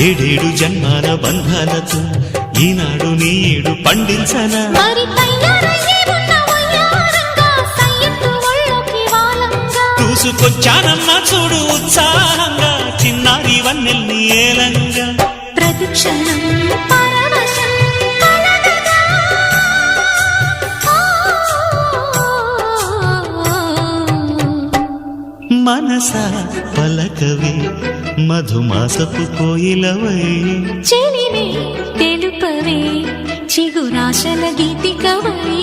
ఏడేడు జన్మాల బంధాలతో ఈనాడు నీడు పండించనా మరి తయారయ్యే ఉన్న వయ్యారంగా సయ్యత్తు ఒళ్ళోకి వాలంగా చూసుకొచ్చానమ్మా చూడు ఉత్సాహంగా చిన్నారి వన్నెల్ని ఏలంగా ప్రతిక్షణం పరవశం కలగగా మనసా పలకవే మధుమాసపు కోయిలవై చెలివే తెలుపవే చిగురాశల గీతికవై